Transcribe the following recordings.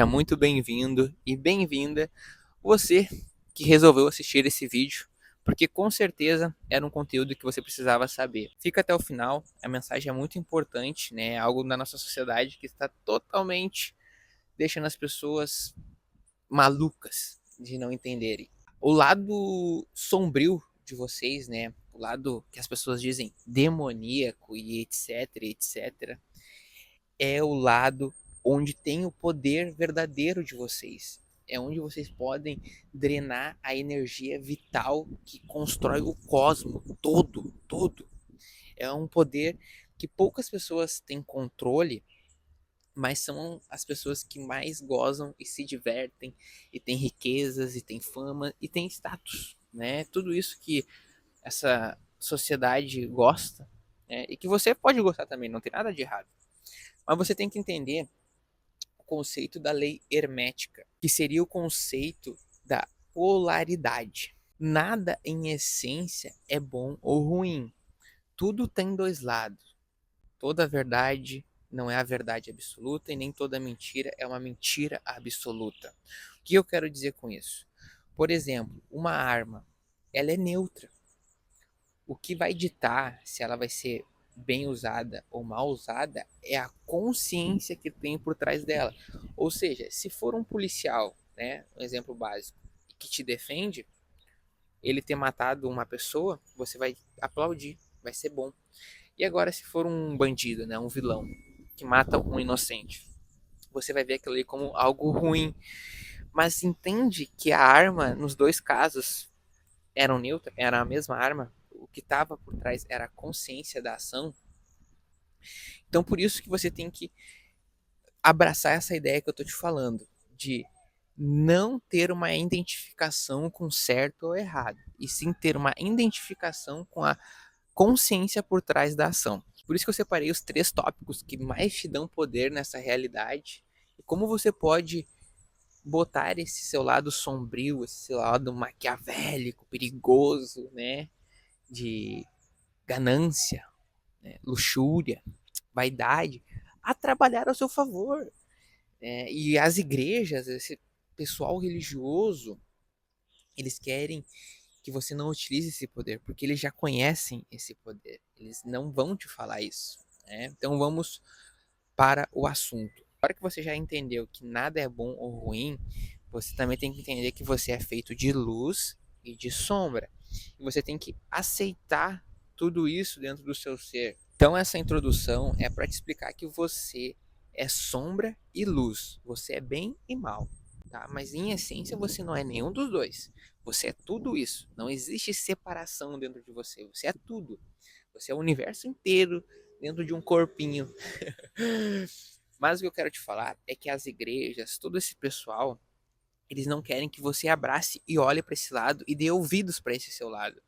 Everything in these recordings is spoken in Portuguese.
Seja muito bem-vindo e bem-vinda você que resolveu assistir esse vídeo, porque com certeza era um conteúdo que você precisava saber. Fica até o final, a mensagem é muito importante, né? É algo na nossa sociedade que está totalmente deixando as pessoas malucas de não entenderem. O lado sombrio de vocês, né? O lado que as pessoas dizem demoníaco e etc, etc, é o lado onde tem o poder verdadeiro de vocês. É onde vocês podem drenar a energia vital que constrói o cosmo todo, todo. É um poder que poucas pessoas têm controle, mas são as pessoas que mais gozam e se divertem e têm riquezas e têm fama e têm status, né? Tudo isso que essa sociedade gosta, né? E que você pode gostar também, não tem nada de errado. Mas você tem que entender o conceito da lei hermética, que seria o conceito da polaridade. Nada em essência é bom ou ruim. Tudo tem dois lados. Toda verdade não é a verdade absoluta e nem toda mentira é uma mentira absoluta. O que eu quero dizer com isso? Por exemplo, uma arma, ela é neutra. O que vai ditar se ela vai ser bem usada ou mal usada é a consciência que tem por trás dela. Ou seja, se for um policial, né, um exemplo básico, que te defende, ele ter matado uma pessoa, você vai aplaudir, vai ser bom. E agora se for um bandido, né, um vilão, que mata um inocente, você vai ver aquilo ali como algo ruim. Mas entende que a arma, nos dois casos, eram neutra, era a mesma arma, o que estava por trás era a consciência da ação. Então por isso que você tem que abraçar essa ideia que eu tô te falando, de não ter uma identificação com certo ou errado, e sim ter uma identificação com a consciência por trás da ação. Por isso que eu separei os 3 tópicos que mais te dão poder nessa realidade e como você pode botar esse seu lado sombrio, esse seu lado maquiavélico, perigoso, né, de ganância, né, luxúria, vaidade, a trabalhar ao seu favor. E as igrejas, esse pessoal religioso, eles querem que você não utilize esse poder, porque eles já conhecem esse poder. Eles não vão te falar isso. Né? Então vamos para o assunto. Agora que você já entendeu que nada é bom ou ruim, você também tem que entender que você é feito de luz e de sombra. E você tem que aceitar tudo isso dentro do seu ser. Então essa introdução é para te explicar que você é sombra e luz. Você é bem e mal, tá? Mas em essência você não é nenhum dos dois. Você é tudo isso. Não existe separação dentro de você. Você é tudo. Você é o universo inteiro dentro de um corpinho. Mas o que eu quero te falar é que as igrejas, todo esse pessoal, eles não querem que você abrace e olhe para esse lado e dê ouvidos para esse seu lado.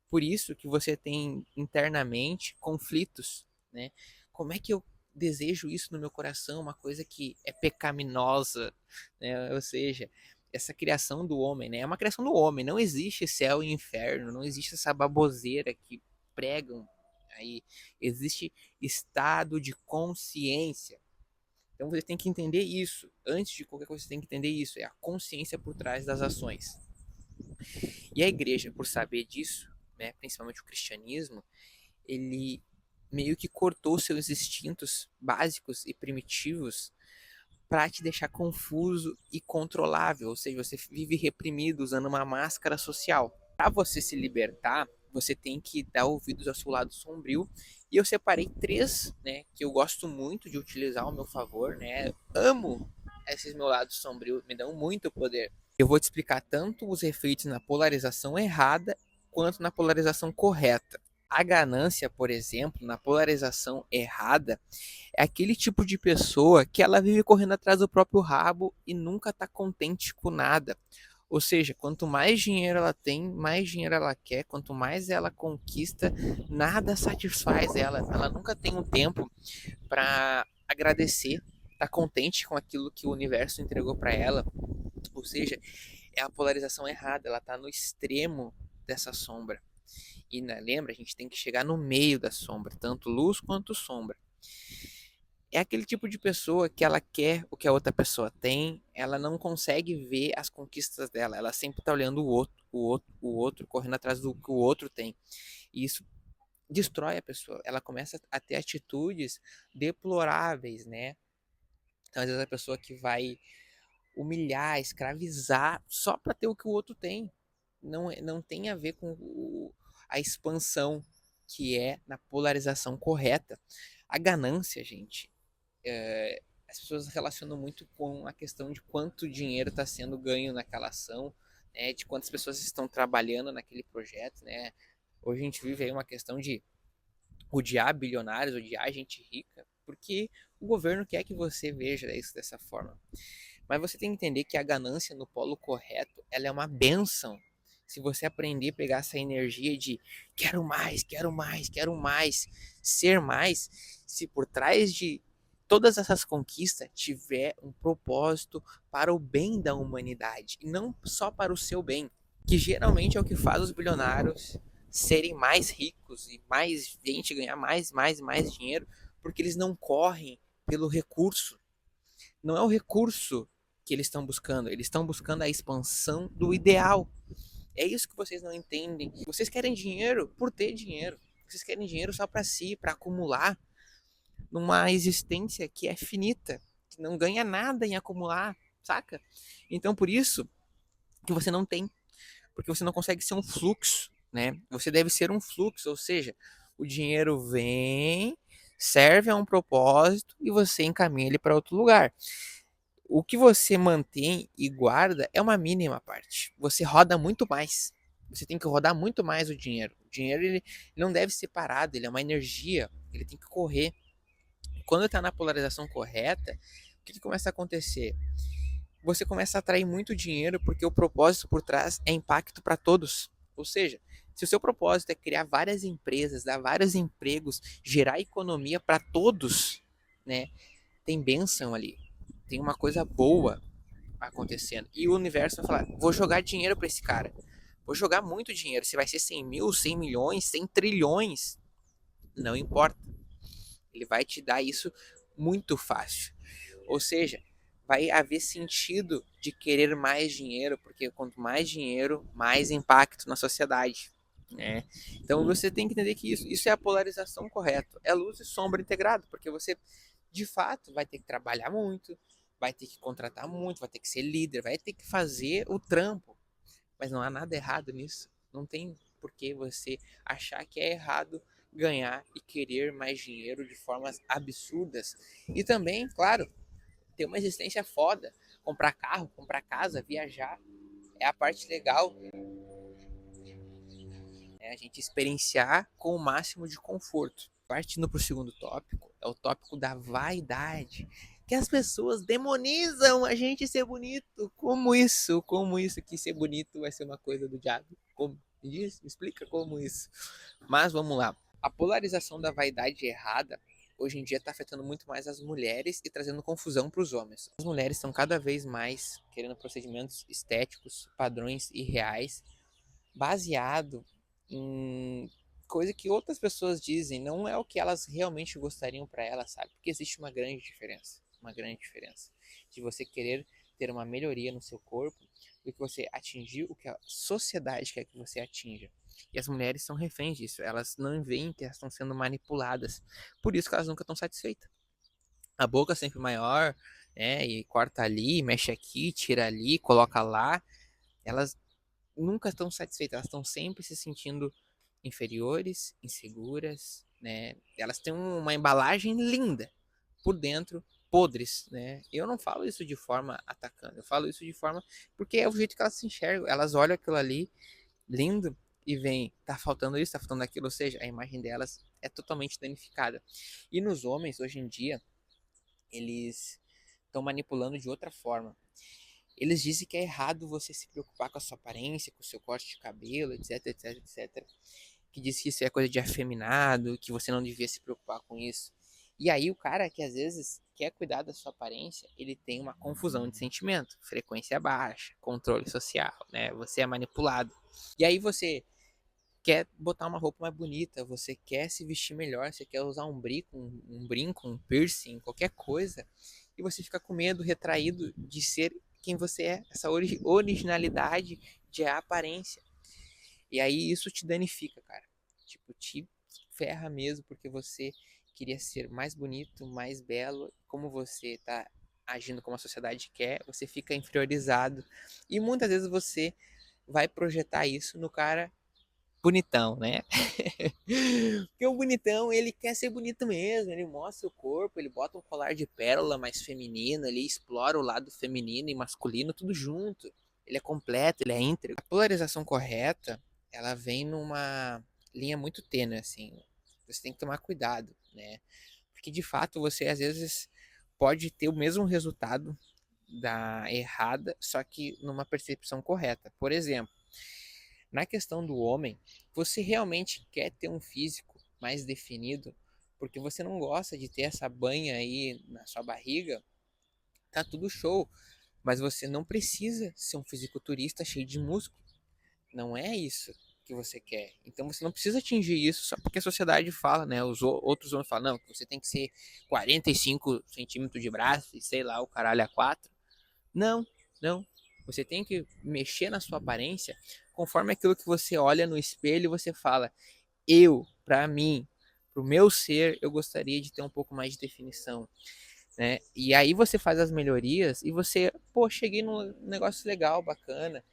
Por isso que você tem internamente conflitos, né? Como é que eu desejo isso no meu coração, uma coisa que é pecaminosa, né? Ou seja, essa criação do homem, né? É uma criação do homem, não existe céu e inferno, não existe essa baboseira que pregam aí, existe estado de consciência. Então você tem que entender isso. Antes de qualquer coisa, você tem que entender isso. É a consciência por trás das ações. E a igreja, por saber disso, né, principalmente o cristianismo, ele meio que cortou seus instintos básicos e primitivos para te deixar confuso e controlável, ou seja, você vive reprimido usando uma máscara social. Para você se libertar, você tem que dar ouvidos ao seu lado sombrio. E eu separei 3, né, que eu gosto muito de utilizar ao meu favor, né? Amo esses meus lados sombrios, me dão muito poder. Eu vou te explicar tanto os efeitos na polarização errada quanto na polarização correta. A ganância, por exemplo, na polarização errada, é aquele tipo de pessoa que ela vive correndo atrás do próprio rabo e nunca está contente com nada. Ou seja, quanto mais dinheiro ela tem, mais dinheiro ela quer, quanto mais ela conquista, nada satisfaz ela. Ela nunca tem um tempo para agradecer, tá contente com aquilo que o universo entregou para ela. Ou seja, é a polarização errada, ela está no extremo dessa sombra. E né, lembra, a gente tem que chegar no meio da sombra, tanto luz quanto sombra. É aquele tipo de pessoa que ela quer o que a outra pessoa tem, ela não consegue ver as conquistas dela, ela sempre tá olhando o outro, correndo atrás do que o outro tem. E isso destrói a pessoa. Ela começa a ter atitudes deploráveis, né? Então, às vezes, a pessoa que vai humilhar, escravizar, só para ter o que o outro tem. Não tem a ver com a expansão, que é na polarização correta. A ganância, gente, as pessoas relacionam muito com a questão de quanto dinheiro está sendo ganho naquela ação, né, de quantas pessoas estão trabalhando naquele projeto, né? Hoje a gente vive aí uma questão de odiar bilionários, odiar gente rica, porque o governo quer que você veja isso dessa forma. Mas você tem que entender que a ganância no polo correto, ela é uma benção. Se você aprender a pegar essa energia de quero mais, quero mais, quero mais, ser mais, se por trás de todas essas conquistas tiver um propósito para o bem da humanidade, e não só para o seu bem, que geralmente é o que faz os bilionários serem mais ricos e mais gente ganhar mais, mais e mais dinheiro, porque eles não correm pelo recurso. Não é o recurso que eles estão buscando a expansão do ideal. É isso que vocês não entendem. Vocês querem dinheiro por ter dinheiro. Vocês querem dinheiro só para si, para acumular numa existência que é finita, que não ganha nada em acumular, saca? Então por isso que você não tem, porque você não consegue ser um fluxo, né? Você deve ser um fluxo, ou seja, o dinheiro vem, serve a um propósito e você encaminha ele para outro lugar. O que você mantém e guarda é uma mínima parte. Você roda muito mais. Você tem que rodar muito mais o dinheiro. O dinheiro ele não deve ser parado, ele é uma energia, ele tem que correr. Quando está na polarização correta, o que começa a acontecer? Você começa a atrair muito dinheiro porque o propósito por trás é impacto para todos. Ou seja, se o seu propósito é criar várias empresas, dar vários empregos, gerar economia para todos, né? Tem bênção ali. Tem uma coisa boa acontecendo. E o universo vai falar: vou jogar dinheiro para esse cara. Vou jogar muito dinheiro. Se vai ser 100 mil, 100 milhões, 100 trilhões, não importa. Ele vai te dar isso muito fácil. Ou seja, vai haver sentido de querer mais dinheiro, porque quanto mais dinheiro, mais impacto na sociedade. Né? Então você tem que entender que isso é a polarização correta. É luz e sombra integrado, porque você de fato vai ter que trabalhar muito, vai ter que contratar muito, vai ter que ser líder, vai ter que fazer o trampo. Mas não há nada errado nisso. Não tem por que você achar que é errado ganhar e querer mais dinheiro de formas absurdas. E também, claro, ter uma existência foda. Comprar carro, comprar casa, viajar. É a parte legal. É a gente experienciar com o máximo de conforto. Partindo para o segundo tópico, é o tópico da vaidade. Que as pessoas demonizam a gente ser bonito. Como isso? Como isso que ser bonito vai ser uma coisa do diabo? Como? Me diz, me explica como isso. Mas vamos lá. A polarização da vaidade errada hoje em dia está afetando muito mais as mulheres e trazendo confusão para os homens. As mulheres estão cada vez mais querendo procedimentos estéticos, padrões irreais, baseado em coisa que outras pessoas dizem, não é o que elas realmente gostariam para elas, sabe? Porque existe uma grande diferença de você querer ter uma melhoria no seu corpo do que você atingir o que a sociedade quer que você atinja. E as mulheres são reféns disso, elas não veem que elas estão sendo manipuladas, por isso que elas nunca estão satisfeitas. A boca é sempre maior, né? E corta ali, mexe aqui, tira ali, coloca lá. Elas nunca estão satisfeitas, elas estão sempre se sentindo inferiores, inseguras, né? Elas têm uma embalagem linda, por dentro podres, né? Eu não falo isso de forma atacando, eu falo isso de forma porque é o jeito que elas se enxergam, elas olham aquilo ali lindo e veem, tá faltando isso, tá faltando aquilo, ou seja, a imagem delas é totalmente danificada. E nos homens hoje em dia, eles estão manipulando de outra forma. Eles dizem que é errado você se preocupar com a sua aparência, com o seu corte de cabelo, etc, etc, etc. Que diz que isso é coisa de afeminado, que você não devia se preocupar com isso. E aí o cara que às vezes quer cuidar da sua aparência, ele tem uma confusão de sentimento, frequência baixa, controle social, né? Você é manipulado. E aí você quer botar uma roupa mais bonita, você quer se vestir melhor, você quer usar um brinco, um piercing, qualquer coisa, e você fica com medo, retraído de ser quem você é, essa originalidade de aparência. E aí isso te danifica, cara. Tipo, te ferra mesmo porque você queria ser mais bonito, mais belo, como você tá agindo como a sociedade quer, você fica inferiorizado e muitas vezes você vai projetar isso no cara bonitão, né? Porque o bonitão, ele quer ser bonito mesmo, ele mostra o corpo, ele bota um colar de pérola mais feminino, ele explora o lado feminino e masculino tudo junto. Ele é completo, ele é íntegro. A polarização correta, ela vem numa linha muito tênue, assim. Você tem que tomar cuidado, né? Porque de fato você às vezes pode ter o mesmo resultado da errada, só que numa percepção correta. Por exemplo, na questão do homem, você realmente quer ter um físico mais definido, porque você não gosta de ter essa banha aí na sua barriga, tá tudo show, mas você não precisa ser um fisiculturista cheio de músculo. Não é isso que você quer. Então você não precisa atingir isso só porque a sociedade fala, né? Os outros homens falam, não, que você tem que ser 45 centímetros de braço e sei lá, o caralho a 4. Não, não. Você tem que mexer na sua aparência conforme aquilo que você olha no espelho e você fala, pra mim, pro meu ser, eu gostaria de ter um pouco mais de definição, né? E aí você faz as melhorias e você, pô, cheguei num negócio legal, bacana,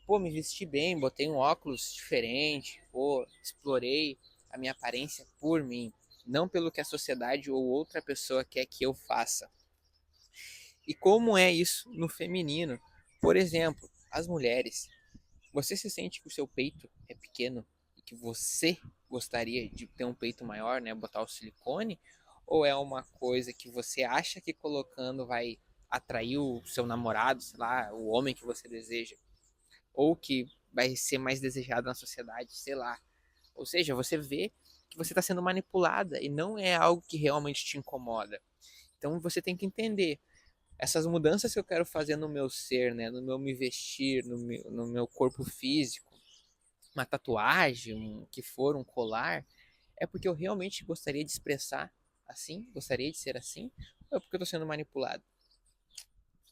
pô, me vesti bem, botei um óculos diferente, pô, explorei a minha aparência por mim, não pelo que a sociedade ou outra pessoa quer que eu faça. E como é isso no feminino? Por exemplo, as mulheres. Você se sente que o seu peito é pequeno e que você gostaria de ter um peito maior, né? Botar o silicone? Ou é uma coisa que você acha que colocando vai atrair o seu namorado, sei lá, o homem que você deseja? Ou que vai ser mais desejado na sociedade, sei lá. Ou seja, você vê que você está sendo manipulada e não é algo que realmente te incomoda. Então você tem que entender essas mudanças que eu quero fazer no meu ser, né, no meu me vestir, no meu corpo físico, uma tatuagem, que for um colar, é porque eu realmente gostaria de expressar assim, gostaria de ser assim, ou é porque eu estou sendo manipulado?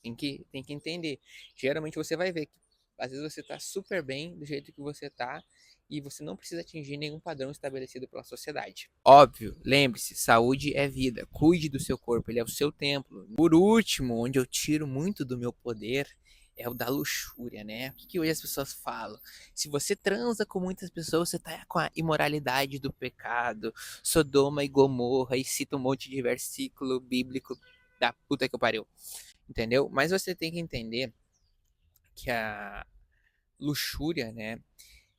Tem que entender. Geralmente você vai ver que às vezes você está super bem do jeito que você está e você não precisa atingir nenhum padrão estabelecido pela sociedade. Óbvio, lembre-se, saúde é vida. Cuide do seu corpo, ele é o seu templo. Por último, onde eu tiro muito do meu poder é o da luxúria, né? O que hoje as pessoas falam? Se você transa com muitas pessoas, você tá com a imoralidade do pecado, Sodoma e Gomorra, e cita um monte de versículo bíblico da puta que pariu. Entendeu? Mas você tem que entender que a luxúria, né,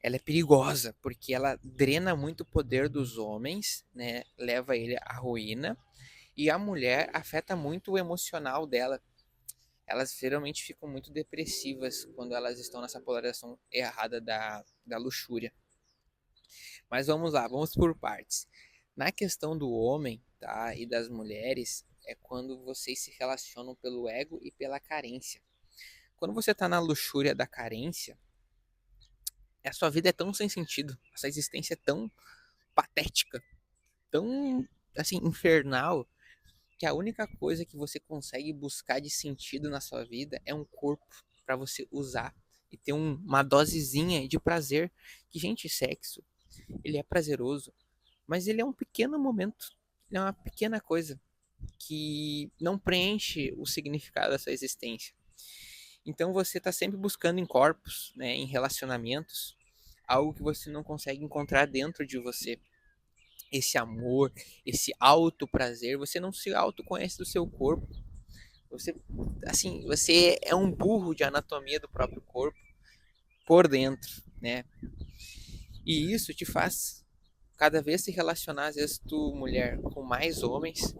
ela é perigosa, porque ela drena muito o poder dos homens, né, leva ele à ruína, e a mulher afeta muito o emocional dela. Elas geralmente ficam muito depressivas quando elas estão nessa polarização errada da luxúria. Mas vamos lá, vamos por partes. Na questão do homem, tá, e das mulheres, é quando vocês se relacionam pelo ego e pela carência. Quando você tá na luxúria da carência, a sua vida é tão sem sentido, a sua existência é tão patética, tão assim infernal, que a única coisa que você consegue buscar de sentido na sua vida é um corpo para você usar e ter uma dosezinha de prazer. Que, gente, sexo, ele é prazeroso, mas ele é um pequeno momento, ele é uma pequena coisa que não preenche o significado da sua existência. Então você está sempre buscando em corpos, né, em relacionamentos, algo que você não consegue encontrar dentro de você. Esse amor, esse auto prazer, você não se autoconhece do seu corpo. Você, assim, você é um burro de anatomia do próprio corpo por dentro, né? E isso te faz cada vez se relacionar, às vezes tu mulher com mais homens,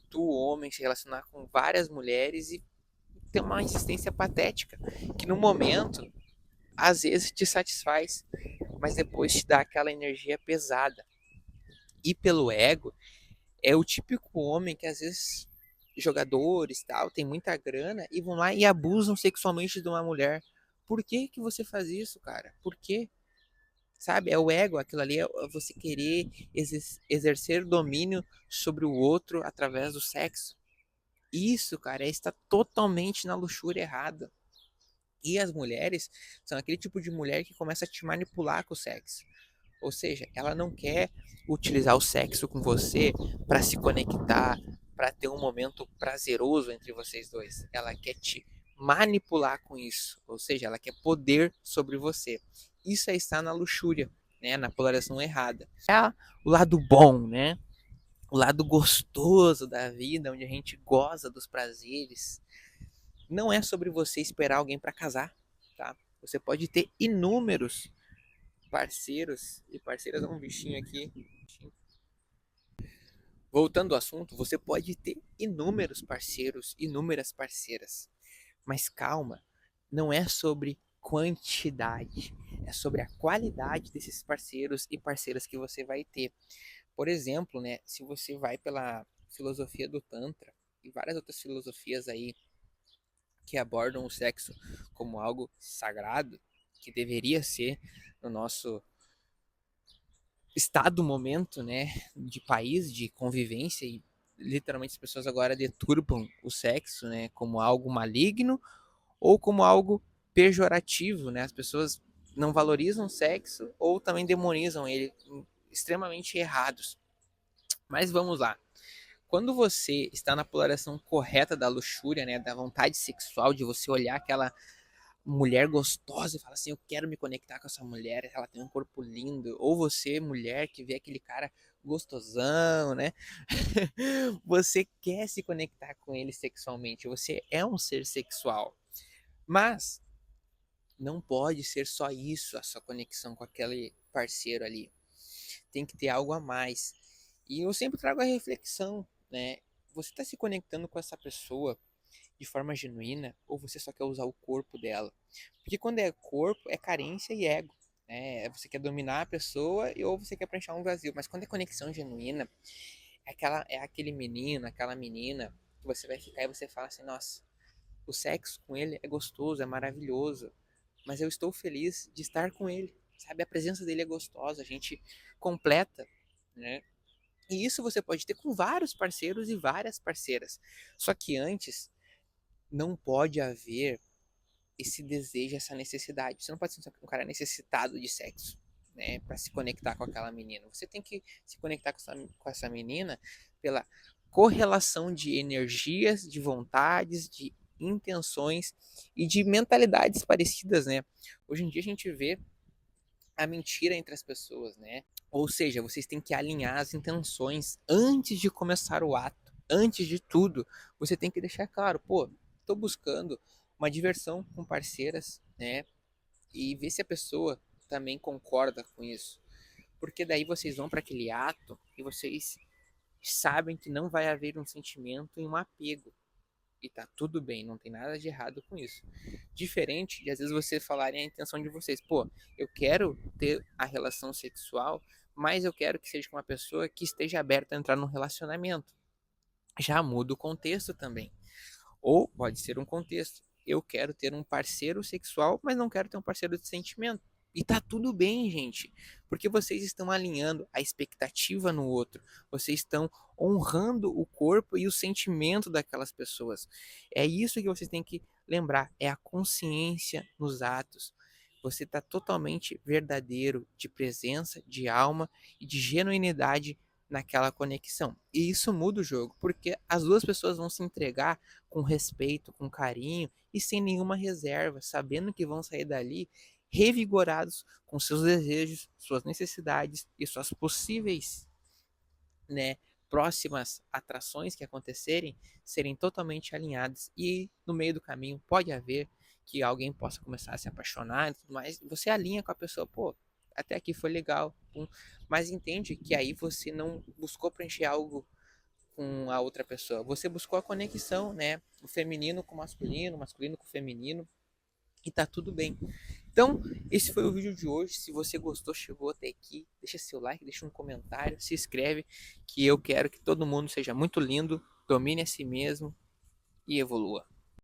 tu homem se relacionar com várias mulheres e ter uma existência patética, que no momento às vezes te satisfaz, mas depois te dá aquela energia pesada. E pelo ego, é o típico homem que às vezes jogadores tal, tem muita grana e vão lá e abusam sexualmente de uma mulher. Por que que você faz isso, cara? Por quê? sabe? É o ego, aquilo ali é você querer exercer domínio sobre o outro através do sexo. Isso, cara, está totalmente na luxúria errada. E as mulheres são aquele tipo de mulher que começa a te manipular com o sexo. Ou seja, ela não quer utilizar o sexo com você para se conectar, para ter um momento prazeroso entre vocês dois. Ela quer te manipular com isso. Ou seja, ela quer poder sobre você. Isso aí está na luxúria, né? Na polarização errada. É o lado bom, né? O lado gostoso da vida, onde a gente goza dos prazeres. Não é sobre você esperar alguém para casar, tá? Você pode ter inúmeros parceiros e parceiras, é um bichinho aqui. Voltando ao assunto, você pode ter inúmeros parceiros, inúmeras parceiras. Mas calma, não é sobre quantidade, é sobre a qualidade desses parceiros e parceiras que você vai ter. Por exemplo, né, se você vai pela filosofia do Tantra e várias outras filosofias aí que abordam o sexo como algo sagrado, que deveria ser no nosso estado, momento, né, de país, de convivência, e literalmente as pessoas agora deturpam o sexo, né, como algo maligno ou como algo pejorativo, né? As pessoas não valorizam o sexo ou também demonizam ele, extremamente errados. Mas vamos lá. Quando você está na polarização correta da luxúria, né, da vontade sexual, de você olhar aquela mulher gostosa e fala assim, eu quero me conectar com essa mulher, ela tem um corpo lindo. Ou você, mulher, que vê aquele cara gostosão, né? Você quer se conectar com ele sexualmente, você é um ser sexual. Mas não pode ser só isso, a sua conexão com aquele parceiro ali. Tem que ter algo a mais. E eu sempre trago a reflexão, né? Você está se conectando com essa pessoa de forma genuína ou você só quer usar o corpo dela? Porque quando é corpo, é carência e ego. Né? Você quer dominar a pessoa ou você quer preencher um vazio. Mas quando é conexão genuína, é aquele menino, aquela menina que você vai ficar e você fala assim, nossa, o sexo com ele é gostoso, é maravilhoso, mas eu estou feliz de estar com ele, sabe? A presença dele é gostosa, a gente completa, né? E isso você pode ter com vários parceiros e várias parceiras. Só que antes não pode haver esse desejo, essa necessidade. Você não pode ser um cara necessitado de sexo, né, para se conectar com aquela menina. Você tem que se conectar com essa menina pela correlação de energias, de vontades, de intenções e de mentalidades parecidas, né? Hoje em dia a gente vê a mentira entre as pessoas, né? Ou seja, vocês têm que alinhar as intenções antes de começar o ato. Antes de tudo, você tem que deixar claro, pô, tô buscando uma diversão com parceiras, né? E ver se a pessoa também concorda com isso. Porque daí vocês vão para aquele ato e vocês sabem que não vai haver um sentimento e um apego. E tá tudo bem, não tem nada de errado com isso. Diferente de às vezes vocês falarem a intenção de vocês, pô, eu quero ter a relação sexual, mas eu quero que seja com uma pessoa que esteja aberta a entrar num relacionamento. Já muda o contexto também. Ou pode ser um contexto. Eu quero ter um parceiro sexual, mas não quero ter um parceiro de sentimento. E tá tudo bem, gente. Porque vocês estão alinhando a expectativa no outro. Vocês estão honrando o corpo e o sentimento daquelas pessoas. É isso que vocês têm que lembrar. É a consciência nos atos. Você está totalmente verdadeiro de presença, de alma e de genuinidade naquela conexão. E isso muda o jogo, porque as duas pessoas vão se entregar com respeito, com carinho e sem nenhuma reserva, sabendo que vão sair dali revigorados com seus desejos, suas necessidades e suas possíveis, né, próximas atrações que acontecerem serem totalmente alinhadas. E no meio do caminho pode haver que alguém possa começar a se apaixonar e tudo mais. Você alinha com a pessoa, pô, até aqui foi legal, mas entende que aí você não buscou preencher algo com a outra pessoa. Você buscou a conexão, né? O feminino com o masculino, o masculino com o feminino. E tá tudo bem. Então, esse foi o vídeo de hoje. Se você gostou, chegou até aqui, deixa seu like, deixa um comentário, se inscreve, que eu quero que todo mundo seja muito lindo, domine a si mesmo e evolua.